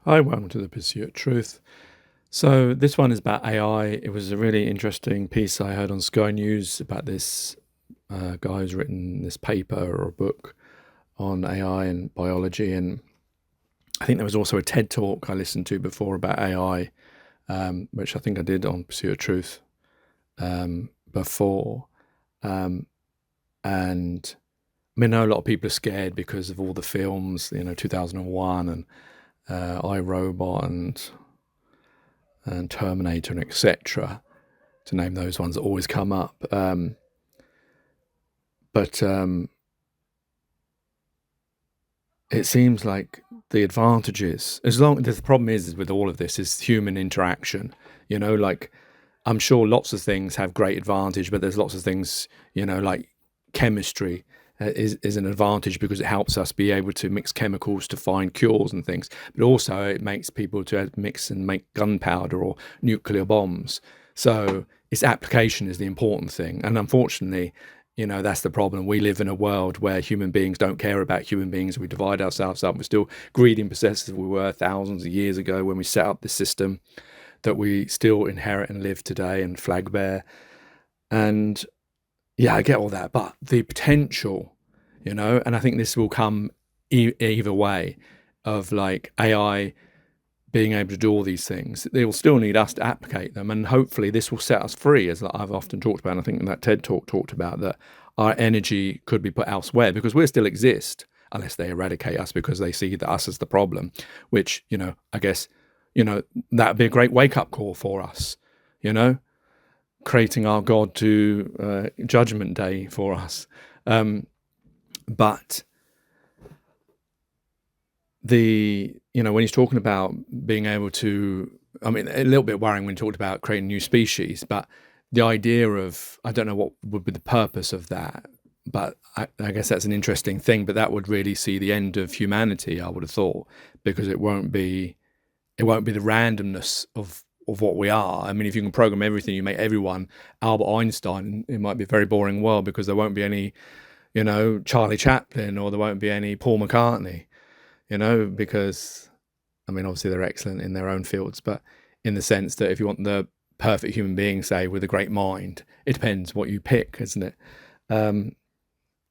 Hi, welcome to the Pursuit of Truth. So this one is about AI. It was a really interesting piece I heard on Sky News about this guy who's written this paper or a book on AI and biology. And I think there was also a TED talk I listened to before about AI, which I think I did on Pursuit of Truth before. And I mean, I know a lot of people are scared because of all the films, 2001 and iRobot and Terminator and etc. To name those ones that always come up. But it seems like the advantages, the problem is with all of this is human interaction. Like I'm sure lots of things have great advantage, but there's lots of things, like chemistry is an advantage because it helps us be able to mix chemicals to find cures and things. But also it makes people to mix and make gunpowder or nuclear bombs. So its application is the important thing. And unfortunately, that's the problem. We live in a world where human beings don't care about human beings. We divide ourselves up. We're still greedy and possessive we were thousands of years ago when we set up this system that we still inherit and live today and flag bear. And yeah, I get all that, but the potential, and I think this will come either way of like AI being able to do all these things. They will still need us to applicate them, and hopefully this will set us free, as I've often talked about. And I think in that TED talk talked about that our energy could be put elsewhere because we still exist unless they eradicate us because they see that us as the problem, which, I guess, that would be a great wake-up call for us, creating our God to Judgment Day for us. But when he's talking about being able to, I mean, a little bit worrying when he talked about creating new species, but the idea of, I don't know what would be the purpose of that, but I guess that's an interesting thing, but that would really see the end of humanity, I would have thought, because it won't be the randomness of what we are. I mean, if you can program everything, you make everyone Albert Einstein, it might be a very boring world because there won't be any, Charlie Chaplin, or there won't be any Paul McCartney, because, I mean, obviously they're excellent in their own fields, but in the sense that if you want the perfect human being, say, with a great mind, it depends what you pick, isn't it?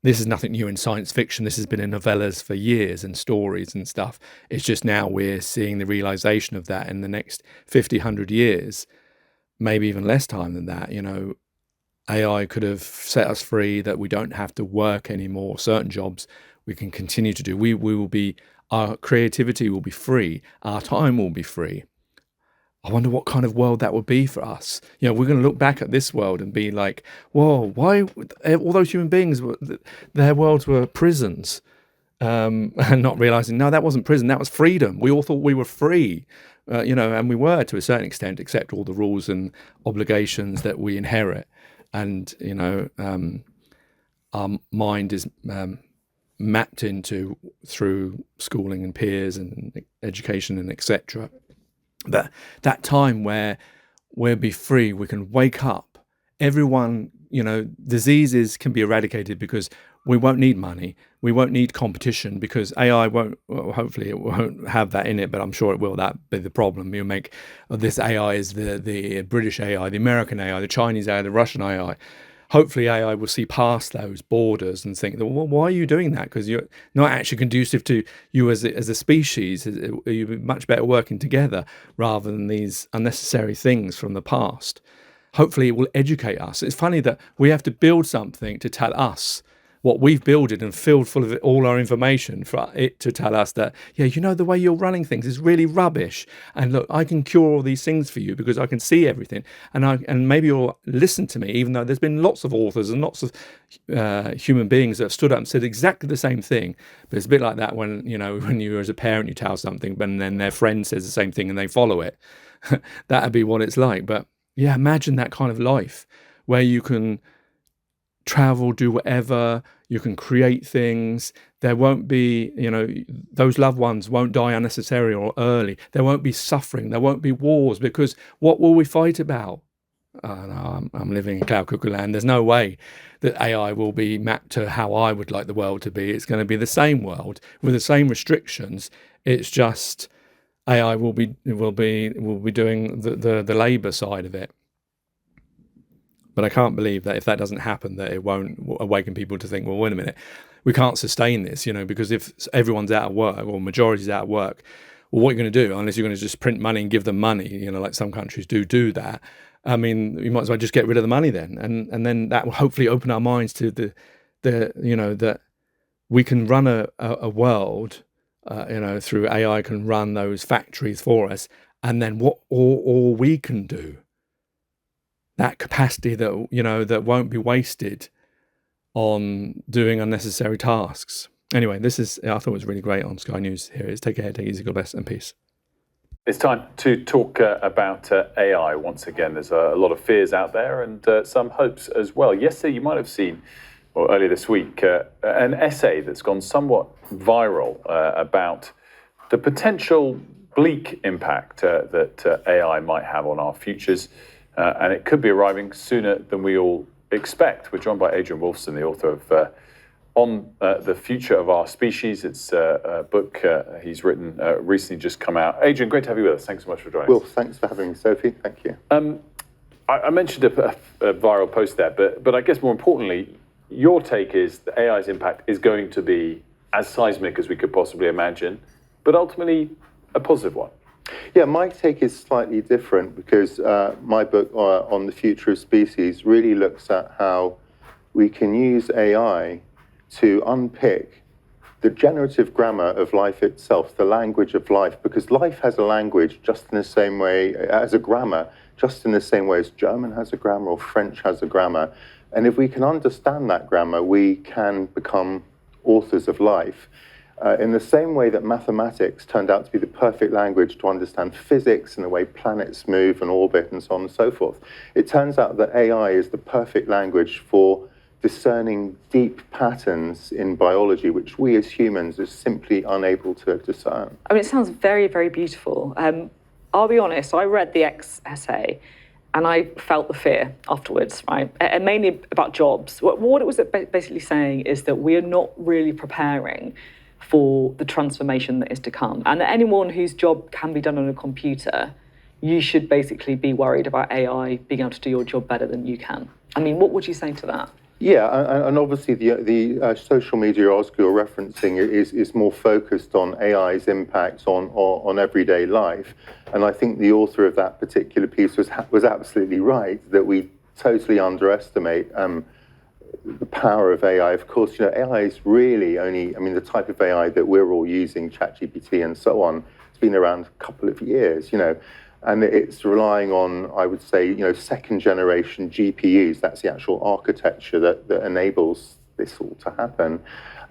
This is nothing new in science fiction. This has been in novellas for years and stories and stuff. It's just now we're seeing the realization of that in the next 50, 100 years, maybe even less time than that. AI could have set us free, that we don't have to work anymore. Certain jobs we can continue to do. We will be, our creativity will be free. Our time will be free. I wonder what kind of world that would be for us. We're going to look back at this world and be like, whoa, why all those human beings, their worlds were prisons, and not realizing, no, that wasn't prison, that was freedom. We all thought we were free, and we were to a certain extent, except all the rules and obligations that we inherit. And, our mind is mapped into through schooling and peers and education and etc. That time where we'll be free, we can wake up. Everyone, diseases can be eradicated because we won't need money. We won't need competition because AI won't, well, hopefully it won't have that in it, but I'm sure it will. That be the problem. You make this AI is the British AI, the American AI, the Chinese AI, the Russian AI. Hopefully AI will see past those borders and think, well, why are you doing that? Because you're not actually conducive to you as a species. You're much better working together rather than these unnecessary things from the past. Hopefully it will educate us. It's funny that we have to build something to tell us what we've builded and filled full of all our information for it to tell us that, yeah, the way you're running things is really rubbish. And look, I can cure all these things for you because I can see everything. And maybe you'll listen to me, even though there's been lots of authors and lots of human beings that have stood up and said exactly the same thing. But it's a bit like that when you as a parent, you tell something, but then their friend says the same thing and they follow it. That'd be what it's like. But yeah, imagine that kind of life where you can travel, do whatever, you can create things. There won't be, those loved ones won't die unnecessarily or early. There won't be suffering. There won't be wars, because what will we fight about? No, I'm living in cloud cuckoo land. There's no way that AI will be mapped to how I would like the world to be. It's going to be the same world with the same restrictions. It's just AI will be doing the labour side of it. But I can't believe that if that doesn't happen, that it won't awaken people to think, well, wait a minute, we can't sustain this, because if everyone's out of work or majority's out of work, well, what are you going to do? Unless you're going to just print money and give them money, like some countries do that. I mean, you might as well just get rid of the money then, and then that will hopefully open our minds to the that we can run a world, through AI can run those factories for us, and then what all we can do. That capacity that won't be wasted on doing unnecessary tasks. Anyway, I thought it was really great on Sky News. Here it is. Take care, take it easy, God bless, and peace. It's time to talk about AI once again. There's a lot of fears out there and some hopes as well. Yesterday, you might have seen, or earlier this week, an essay that's gone somewhat viral about the potential bleak impact that AI might have on our futures. And it could be arriving sooner than we all expect. We're joined by Adrian Wolfson, the author of On the Future of Our Species. It's a book he's written recently just come out. Adrian, great to have you with us. Thanks so much for joining us. Well, thanks for having me, Sophie. Thank you. I mentioned a viral post there, but I guess more importantly, your take is that AI's impact is going to be as seismic as we could possibly imagine, but ultimately a positive one. Yeah, my take is slightly different because my book on the future of species really looks at how we can use AI to unpick the generative grammar of life itself, the language of life, because life has a language just in the same way as a grammar, just in the same way as German has a grammar or French has a grammar. And if we can understand that grammar, we can become authors of life. In the same way that mathematics turned out to be the perfect language to understand physics and the way planets move and orbit and so on and so forth, it turns out that AI is the perfect language for discerning deep patterns in biology, which we as humans are simply unable to discern. I mean, it sounds very, very beautiful. I'll be honest, I read the essay and I felt the fear afterwards, right? And mainly about jobs. What it was basically saying is that we are not really preparing for the transformation that is to come. And anyone whose job can be done on a computer, you should basically be worried about AI being able to do your job better than you can. I mean, what would you say to that? Yeah, and obviously the social media article you're referencing is more focused on AI's impact on everyday life. And I think the author of that particular piece was absolutely right that we totally underestimate the power of AI. Of course, AI is really only, the type of AI that we're all using, ChatGPT and so on, it's been around a couple of years, and it's relying on, I would say, second generation GPUs. That's the actual architecture that enables this all to happen.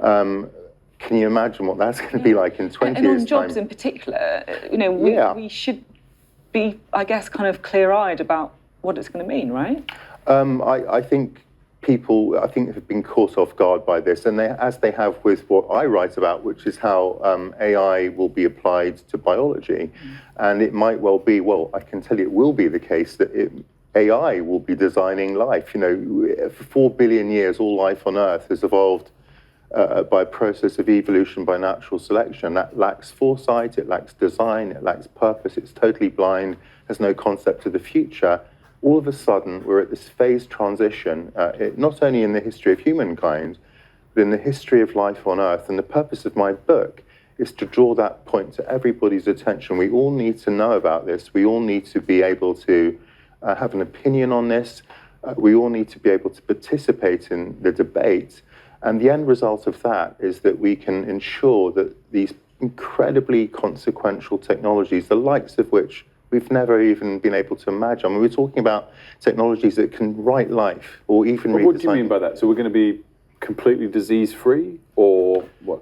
Can you imagine what that's going to be like in 20 years' time? And on jobs in particular, we should be, I guess, kind of clear-eyed about what it's going to mean, right? I think people, have been caught off guard by this, and as they have with what I write about, which is how AI will be applied to biology. And it might well be, I can tell you it will be the case that AI will be designing life. For 4 billion years, all life on Earth has evolved by a process of evolution by natural selection. That lacks foresight, it lacks design, it lacks purpose, it's totally blind, has no concept of the future. All of a sudden, we're at this phase transition, not only in the history of humankind, but in the history of life on Earth. And the purpose of my book is to draw that point to everybody's attention. We all need to know about this. We all need to be able to have an opinion on this. We all need to be able to participate in the debate. And the end result of that is that we can ensure that these incredibly consequential technologies, the likes of which we've never even been able to imagine. We're talking about technologies that can write life or even redesign. What do you mean by that? So we're going to be completely disease-free, or what?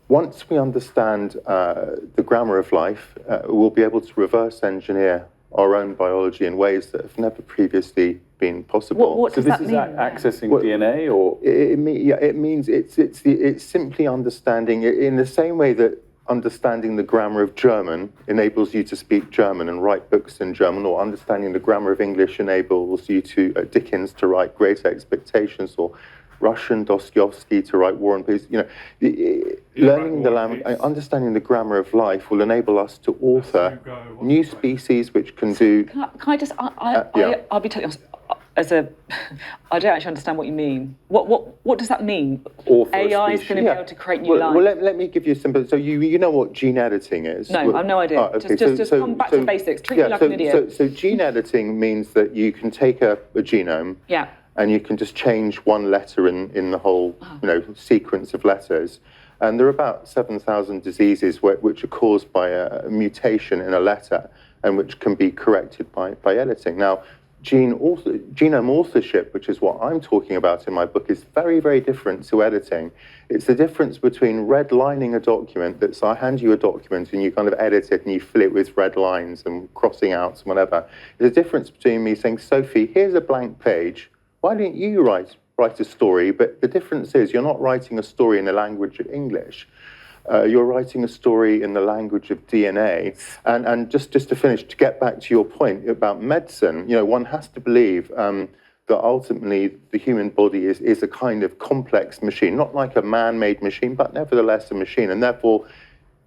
Once we understand the grammar of life, we'll be able to reverse engineer our own biology in ways that have never previously been possible. What does that mean? So this is accessing DNA, or? It means it's simply understanding it in the same way that understanding the grammar of German enables you to speak German and write books in German, or understanding the grammar of English enables you to, Dickens, to write Great Expectations, or Russian Dostoevsky to write War and Peace. Learning the language, understanding the grammar of life will enable us to author new species which can do. Can I just? I'll be totally honest. I don't actually understand what you mean. What does that mean? AI is going to be able to create new lines. Well, let me give you a simple. So you know what gene editing is? No, I've no idea. Okay. Just come back to basics. Treat me like an idiot. So gene editing means that you can take a genome. Yeah. And you can just change one letter in the whole sequence of letters. And there are about 7,000 diseases which are caused by a mutation in a letter and which can be corrected by editing. Now, genome authorship, which is what I'm talking about in my book, is very, very different to editing. It's the difference between redlining a document, so I hand you a document and you kind of edit it and you fill it with red lines and crossing outs and whatever. There's a difference between me saying, Sophie, here's a blank page. Why don't you write a story? But the difference is you're not writing a story in the language of English. You're writing a story in the language of DNA. And just to finish, to get back to your point about medicine, one has to believe that ultimately the human body is a kind of complex machine, not like a man-made machine, but nevertheless a machine. And therefore,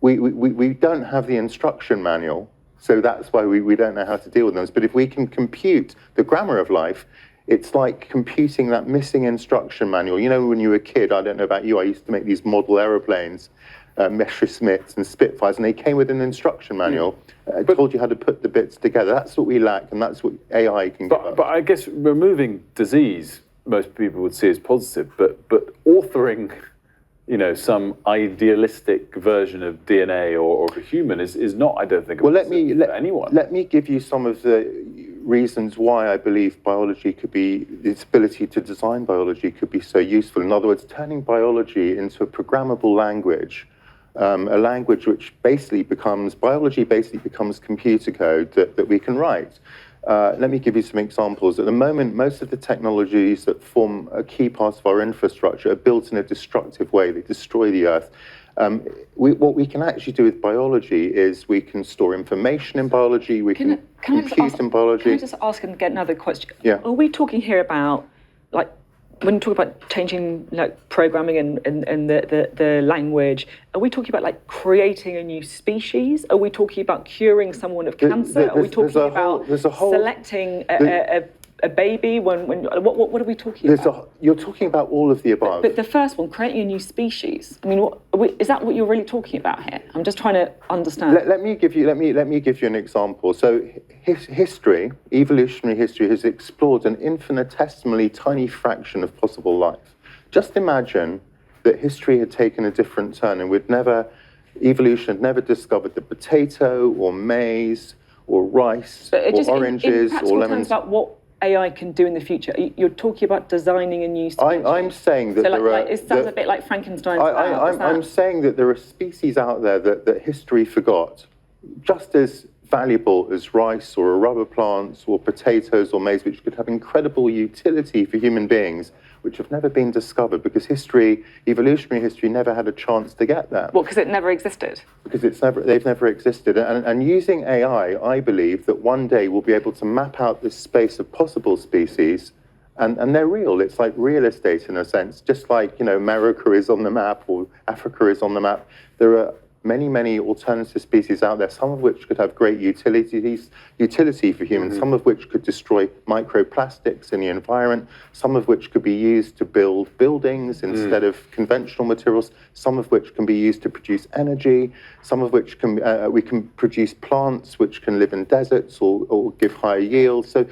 we don't have the instruction manual. So that's why we don't know how to deal with them. But if we can compute the grammar of life, it's like computing that missing instruction manual. When you were a kid, I don't know about you, I used to make these model aeroplanes, Messerschmitts and Spitfires, and they came with an instruction manual. Told you how to put the bits together. That's what we lack, and that's what AI can give us. But I guess removing disease, most people would see as positive, but authoring, some idealistic version of DNA or of a human is not, I don't think, for anyone. Let me give you some of the reasons why I believe its ability to design biology could be so useful. In other words, turning biology into a programmable language, a language which biology basically becomes computer code that we can write. Let me give you some examples. At the moment, most of the technologies that form a key part of our infrastructure are built in a destructive way. They destroy the earth. What we can actually do with biology is we can store information in biology, we can compute in biology. Can I just ask and get another question? Yeah. Are we talking here about, when you talk about changing programming and the language, are we talking about creating a new species? Are we talking about curing someone of cancer? Are we talking about selecting a baby? What are we talking about? You're talking about all of the above. But the first one, creating a new species. I mean, is that what you're really talking about here? I'm just trying to understand. Let me give you an example. So evolutionary history has explored an infinitesimally tiny fraction of possible life. Just imagine that history had taken a different turn and evolution had never discovered the potato or maize or rice or oranges or lemons. About what AI can do in the future. You're talking about designing a new species. I'm saying that it sounds a bit like Frankenstein's. I'm saying that there are species out there that history forgot, just as valuable as rice or rubber plants or potatoes or maize, which could have incredible utility for human beings, which have never been discovered because evolutionary history never had a chance to get there. Well, because it never existed. Because they've never existed. And using AI, I believe that one day we'll be able to map out this space of possible species, and they're real. It's like real estate in a sense, just like America is on the map or Africa is on the map. There are many, many alternative species out there, some of which could have great utility for humans, some of which could destroy microplastics in the environment, some of which could be used to build buildings instead of conventional materials, some of which can be used to produce energy, some of which we can produce plants which can live in deserts or give higher yields. So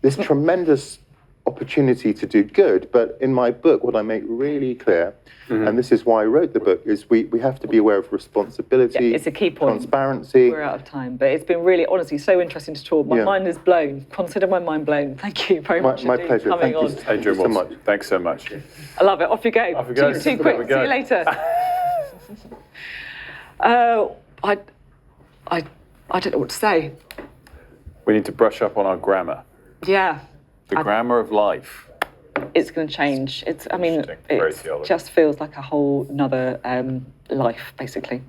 there's tremendous opportunity to do good, but in my book, what I make really clear, and this is why I wrote the book, is we have to be aware of responsibility, it's a key point. Transparency. We're out of time, but it's been really, honestly, so interesting to talk. My mind is blown. Consider my mind blown. Thank you very much. My pleasure. Coming Thank on. you. Adrian so much. Thanks so much. I love it. Off you go. Off you go. Too quick. See you later. I don't know what to say. We need to brush up on our grammar. Yeah. The grammar of life. It's going to change. It Very just feels like a whole nother life, basically.